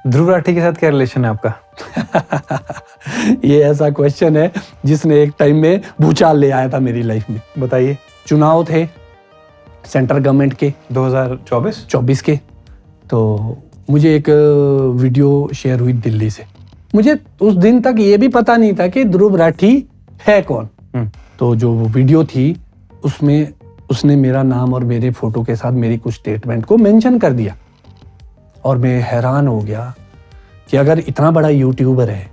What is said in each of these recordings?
ध्रुव राठी के साथ क्या रिलेशन है आपका? ये ऐसा क्वेश्चन है जिसने एक टाइम में भूचाल ले आया था मेरी लाइफ में। बताइए। चुनाव थे सेंट्रल गवर्नमेंट के 2024 के, तो मुझे एक वीडियो शेयर हुई दिल्ली से। मुझे उस दिन तक ये भी पता नहीं था कि ध्रुव राठी है कौन। तो जो वो वीडियो थी उसमें उसने मेरा नाम और मेरे फोटो के साथ मेरी कुछ स्टेटमेंट को मेंशन कर दिया, और मैं हैरान हो गया कि अगर इतना बड़ा यूट्यूबर है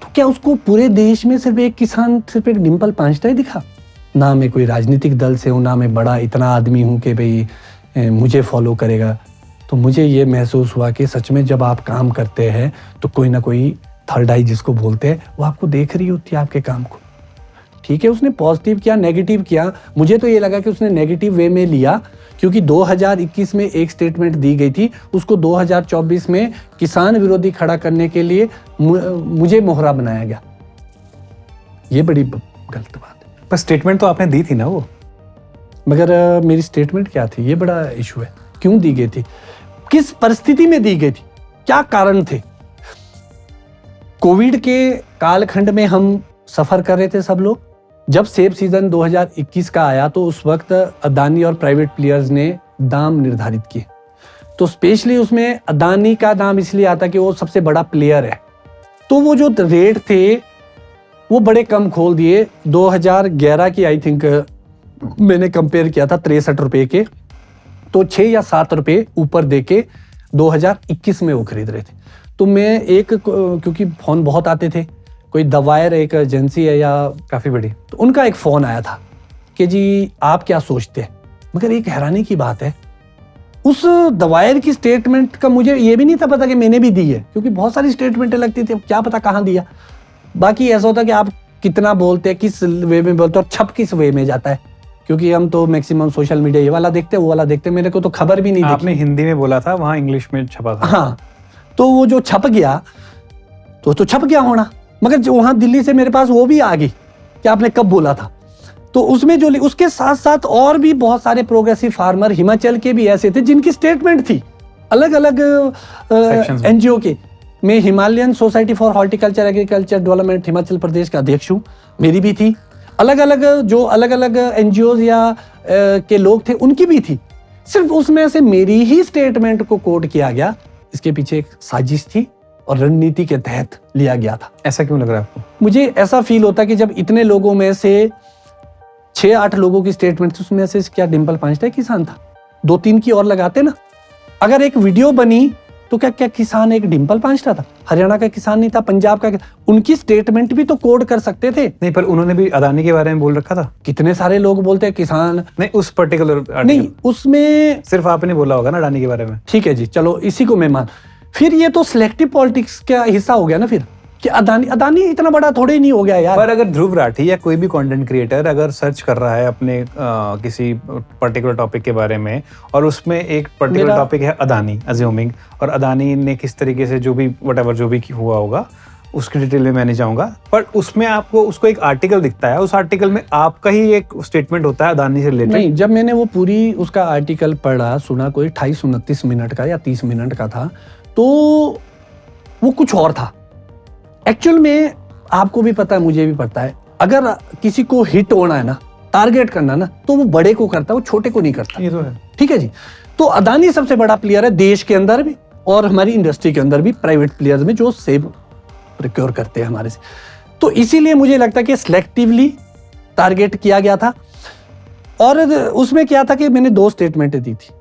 तो क्या उसको पूरे देश में सिर्फ एक किसान, सिर्फ एक डिम्पल पांचटा ही दिखा? ना मैं कोई राजनीतिक दल से हूँ, ना मैं बड़ा इतना आदमी हूँ कि भाई मुझे फॉलो करेगा। तो मुझे ये महसूस हुआ कि सच में जब आप काम करते हैं तो कोई ना कोई थर्ड आई जिसको बोलते हैं वो आपको देख रही होती है आपके काम को। ठीक है, उसने पॉजिटिव किया, नेगेटिव किया। मुझे तो ये लगा कि उसने नेगेटिव वे में लिया, क्योंकि 2021 में एक स्टेटमेंट दी गई थी, उसको 2024 में किसान विरोधी खड़ा करने के लिए मुझे मोहरा बनाया गया। ये बड़ी गलत बात है। पर स्टेटमेंट तो आपने दी थी ना वो, मगर मेरी स्टेटमेंट क्या थी, ये बड़ा इशू है। क्यों दी गई थी, किस परिस्थिति में दी गई थी, क्या कारण थे? कोविड के कालखंड में हम सफर कर रहे थे सब लोग। जब सेब सीजन 2021 का आया तो उस वक्त अदानी और प्राइवेट प्लेयर्स ने दाम निर्धारित किए। तो स्पेशली उसमें अदानी का नाम इसलिए आता कि वो सबसे बड़ा प्लेयर है। तो वो जो रेट थे वो बड़े कम खोल दिए। 2011 की आई थिंक मैंने कंपेयर किया था 63 रुपए के, तो 6 या 7 रुपए ऊपर देके 2021 में वो खरीद रहे थे। तो मैं क्योंकि फोन बहुत आते थे, कोई दवायर एक एजेंसी है या काफी बड़ी, तो उनका एक फोन आया था कि जी आप क्या सोचते हैं। मगर एक हैरानी की बात है, उस दवायर की स्टेटमेंट का मुझे ये भी नहीं था पता कि मैंने भी दी है, क्योंकि बहुत सारी स्टेटमेंटें लगती थी, क्या पता कहाँ दिया। बाकी ऐसा होता कि आप कितना बोलते हैं, किस वे में बोलते हैं और छप किस वे में जाता है, क्योंकि हम तो मैक्सिमम सोशल मीडिया ये वाला देखते हैं वो वाला देखते हैं। मेरे को तो खबर भी नहीं। आपने हिंदी में बोला था, वहाँ इंग्लिश में छपा था। हाँ, तो वो जो छप गया तो छप गया होना, मगर जो वहां दिल्ली से मेरे पास वो भी आ गई कि आपने कब बोला था। तो उसमें जो उसके साथ साथ और भी बहुत सारे प्रोग्रेसिव फार्मर हिमाचल के भी ऐसे थे जिनकी स्टेटमेंट थी अलग अलग एनजीओ के। मैं Himalayan society for horticulture agriculture development Himachal Pradesh का अध्यक्ष हूँ, मेरी भी थी। अलग अलग एनजीओ या के लोग थे उनकी भी थी। सिर्फ उसमें से मेरी ही स्टेटमेंट को कोट किया गया। इसके पीछे एक साजिश थी और रणनीति के तहत लिया गया था। ऐसा क्यों लग रहा है आपको? मुझे ऐसा फील होता कि जब इतने लोगों में से 6-8 लोगों की स्टेटमेंट थी, उसमें से क्या डिम्पल पांचटा किसान था? 2-3 की और लगाते ना। अगर एक वीडियो बनी तो क्या किसान एक डिम्पल पांचटा था? हरियाणा का किसान नहीं था, पंजाब का। उनकी स्टेटमेंट भी तो कोड कर सकते थे। नहीं, पर उन्होंने भी अदानी के बारे में बोल रखा था। कितने सारे लोग बोलते हैं किसान। नहीं, उस पर्टिकुलर नहीं, उसमें सिर्फ आपने बोला होगा ना अदानी के बारे में। ठीक है जी, चलो इसी को मैं मान। फिर ये तो सिलेक्टिव पॉलिटिक्स का हिस्सा हो गया ना फिर, कि अदानी इतना बड़ा थोड़े नहीं हो गया यार। पर अगर ध्रुव राठी या कोई भी कंटेंट क्रिएटर अगर सर्च कर रहा है अपने किसी पर्टिकुलर टॉपिक के बारे में, और उसमें एक पर्टिकुलर टॉपिक है अदानी, अज्यूमिंग, और अदानी ने किस तरीके से जो भी व्हाटएवर जो भी हुआ होगा उसकी डिटेल में मैं नहीं जाऊंगा, पर उसमें आपको उसको एक आर्टिकल दिखता है, उस आर्टिकल में आपका ही एक स्टेटमेंट होता है अदानी से रिलेटेड। नहीं, जब मैंने वो पूरी उसका आर्टिकल पढ़ा सुना, कोई 28-29 मिनट का या 30 मिनट का था, तो वो कुछ और था। एक्चुअल में आपको भी पता है, मुझे भी पता है, अगर किसी को हिट होना है ना, टारगेट करना ना, तो वो बड़े को करता है, वो छोटे को नहीं करता। ये तो है। ठीक है जी। तो अदानी सबसे बड़ा प्लेयर है देश के अंदर भी और हमारी इंडस्ट्री के अंदर भी, प्राइवेट प्लेयर्स में जो सेब प्रोक्योर करते हैं हमारे से। तो इसीलिए मुझे लगता है कि सिलेक्टिवली टारगेट किया गया था। और उसमें क्या था कि मैंने 2 स्टेटमेंटें दी थी।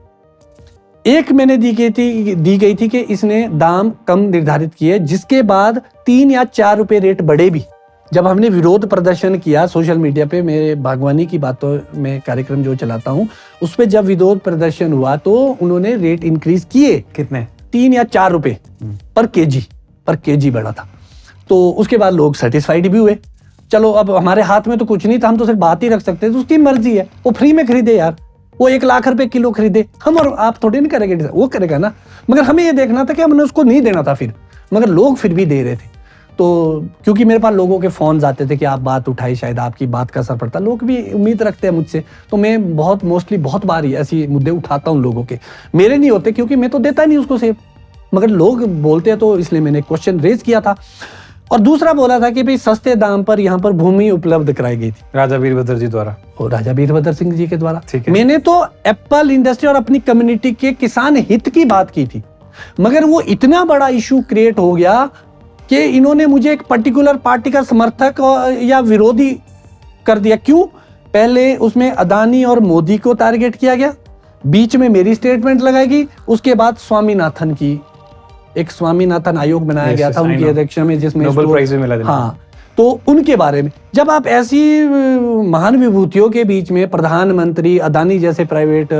एक मैंने दी गई थी कि इसने दाम कम निर्धारित किए, जिसके बाद 3 या 4 रुपए रेट बढ़े भी। जब हमने विरोध प्रदर्शन किया सोशल मीडिया पे, मेरे बागवानी की बातों में कार्यक्रम जो चलाता हूं, उस पे जब विरोध प्रदर्शन हुआ तो उन्होंने रेट इंक्रीज किए। कितने? 3 या 4 रुपए पर केजी बढ़ा था। तो उसके बाद लोग सेटिस्फाइड भी हुए। चलो, अब हमारे हाथ में तो कुछ नहीं था, हम तो सिर्फ बात ही रख सकते थे। उसकी मर्जी है, वो फ्री में खरीदे यार, वो 1 लाख रुपए किलो खरीदे। हम और आप थोड़ी नहीं करेंगे, वो करेगा ना। मगर हमें ये देखना था कि हमने उसको नहीं देना था फिर, मगर लोग फिर भी दे रहे थे। तो क्योंकि मेरे पास लोगों के फोन आते थे कि आप बात उठाई, शायद आपकी बात का असर पड़ता, लोग भी उम्मीद रखते हैं मुझसे। तो मैं बहुत बार ऐसी मुद्दे उठाता हूँ लोगों के। मेरे नहीं होते क्योंकि मैं तो देता नहीं उसको सेब, मगर लोग बोलते हैं तो इसलिए मैंने क्वेश्चन रेज किया था। और दूसरा बोला था कि भाई सस्ते दाम पर यहाँ पर भूमि उपलब्ध कराई गई थी राजा वीरभद्र जी द्वारा, और राजा वीरभद्र सिंह जी के द्वारा। ठीक है। मैंने तो एप्पल इंडस्ट्री और अपनी कम्युनिटी के किसान हित की बात की थी, मगर वो इतना बड़ा इशू क्रिएट हो गया कि इन्होंने मुझे एक पर्टिकुलर पार्टी का समर्थक या विरोधी कर दिया। क्यों? पहले उसमें अदानी और मोदी को टारगेट किया गया, बीच में मेरी स्टेटमेंट लगाई गई, उसके बाद स्वामीनाथन की, एक स्वामीनाथन आयोग बनाया गया था उनकी अध्यक्ष में, जिसमें नोबेल प्राइज भी मिला। हाँ, तो उनके बारे में जब आप ऐसी महान विभूतियों के बीच में प्रधानमंत्री, अदानी जैसे प्राइवेट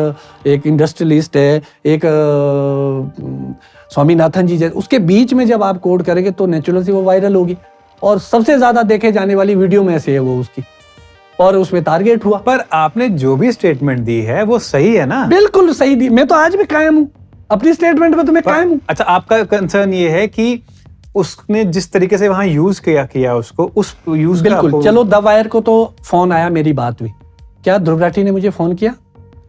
एक इंडस्ट्रियलिस्ट है, एक स्वामीनाथन जी जैसे, उसके बीच में जब आप कोड करेंगे तो नेचुरल सी वो वायरल होगी, और सबसे ज्यादा देखे जाने वाली वीडियो में से है वो उसकी, और उसमें टारगेट हुआ। पर आपने जो भी स्टेटमेंट दी है वो सही है ना? बिल्कुल सही दी, मैं तो आज भी कायम हूँ अपनी स्टेटमेंट में, तो मैं कायम हूँ। अच्छा, आपका कंसर्न ये है कि उसने जिस तरीके से वहां यूज किया उसको, उस यूज बिल्कुल। चलो द वायर को तो फोन आया, मेरी बात हुई, क्या ध्रुव राठी ने मुझे फोन किया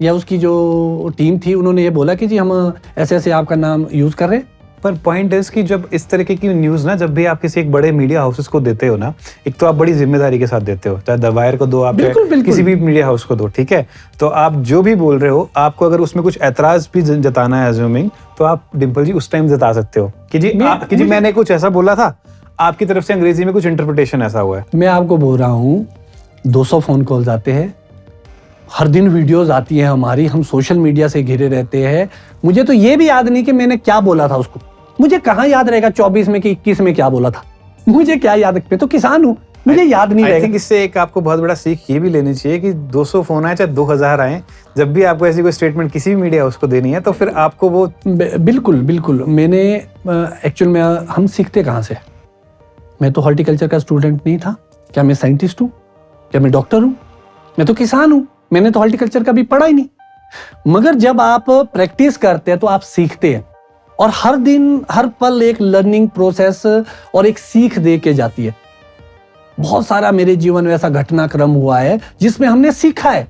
या उसकी जो टीम थी उन्होंने ये बोला कि जी हम ऐसे ऐसे आपका नाम यूज कर रहे हैं? पर पॉइंट इज कि जब इस तरीके की न्यूज ना, जब भी आप किसी एक बड़े मीडिया हाउसेस को देते हो ना, एक तो आप बड़ी जिम्मेदारी के साथ देते हो, चाहे द वायर को दो, आप किसी भी मीडिया हाउस को दो, ठीक है? तो आप जो भी बोल रहे हो, आपको अगर उसमें कुछ ऐतराज भी जताना है, अज्यूमिंग, तो आप डिम्पल जी उस टाइम जता सकते हो कि जी मैंने कुछ ऐसा बोला था, आपकी तरफ से अंग्रेजी में कुछ इंटरप्रिटेशन ऐसा हुआ है। मैं आपको बोल रहा हूँ 200 फोन कॉल्स आते हैं, हर दिन वीडियोस आती है हमारी, हम सोशल मीडिया से घिरे रहते हैं। मुझे तो ये भी याद नहीं कि मैंने क्या बोला था उसको, मुझे कहाँ याद रहेगा 24 में कि 21 में क्या बोला था, मुझे क्या याद, मैं तो किसान हूँ, मुझे याद नहीं रहेगा। आई थिंक इससे एक आपको बहुत बड़ा सीख ये भी लेनी चाहिए कि 200 फोन आए चाहे 2000 आए, जब भी आपको ऐसी कोई स्टेटमेंट किसी भी मीडिया उसको देनी है तो फिर आपको वो बिल्कुल बिल्कुल। मैंने एक्चुअल में हम सीखते कहाँ से, मैं तो हॉर्टिकल्चर का स्टूडेंट नहीं था, क्या मैं साइंटिस्ट हूँ, क्या मैं डॉक्टर हूँ? मैं तो किसान हूँ, मैंने तो हॉर्टिकल्चर का भी पढ़ा ही नहीं। मगर जब आप प्रैक्टिस करते हैं तो आप सीखते हैं, और हर दिन हर पल एक लर्निंग प्रोसेस और एक सीख दे के जाती है। बहुत सारा मेरे जीवन में ऐसा घटनाक्रम हुआ है जिसमें हमने सीखा है,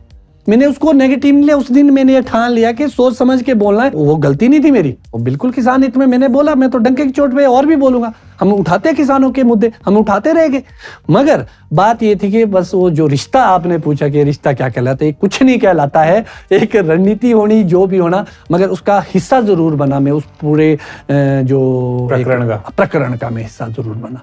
मैंने उसको नेगेटिव नहीं लिया। उस दिन मैंने ये ठान लिया कि सोच समझ के बोलना है, वो गलती नहीं थी मेरी, वो बिल्कुल किसान हित में मैंने बोला, मैं तो डंके की चोट पे और भी बोलूंगा, हम उठाते किसानों के मुद्दे, हम उठाते रहेंगे। मगर बात ये थी कि बस वो जो रिश्ता आपने पूछा कि रिश्ता क्या कहलाता है, कुछ नहीं कहलाता है, एक रणनीति होनी जो भी होना, मगर उसका हिस्सा जरूर बना मैं, उस पूरे जो प्रकरण का मैं हिस्सा जरूर बना।